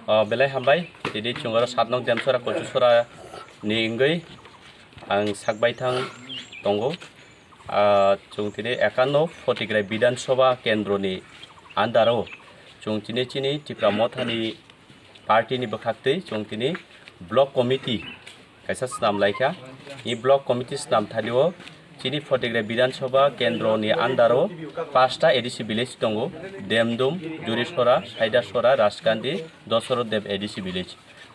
belai hambai tidi chungaro 7 nong demsora kochusora ni ingoi ang sakbai thang tongo chung tini 51 Phottigrai Bidhan Sabha Kendro ni andaro chung tini chini Tipra Mothani party ni bokhaktui chung tini block committee kaisa snam laikha i block committee snam thalio chini Phottigrai Bidhan Sabha Kendro ni andaro 5টা ADC village tongo Demdum Jurisora Saidasora Raskandi Dosorodev ADC village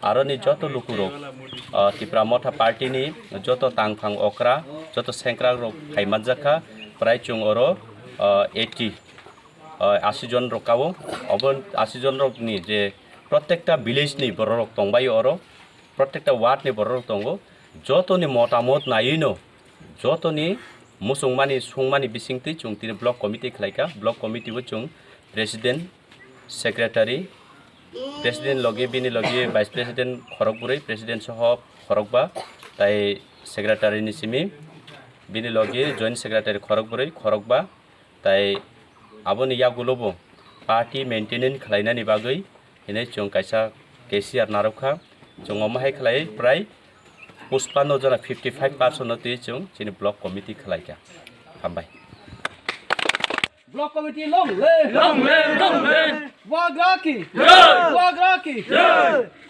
aro ni joto lukurok Tipra Motha party ni joto tangphang okra joto senkra rok khaimajaka prai chung oro 80 জন রকাবো অবন 80 জন rock নি যে প্রত্যেকটা village নি বড় rock তংবাই অরো প্রত্যেকটা word নি বড় rock তঙ্গো যতনি মতামত নাইনো যতনি মুসুংমানি বিসিংতি চুংতিনি block committee খাইকা block committee বো চুং প্রেসিডেন্ট সেক্রেটারি প্রেসিডেন্ট লগে বিনি লগে ভাইস প্রেসিডেন্ট খরগপুরই প্রেসিডেন্ট সহ খরগবা তাই সেক্রেটারি নি সিমি বিনি লগে জয়েন্ট সেক্রেটারি খরগপুরই খরগবা তাই aboni yagulobo party maintenance khlainani bagui hinai chung kaisa KCR narokha chung omahai khlai prai puspano jana 55% noti chung chini block committee khlaika hambai block committee long le wagraki jai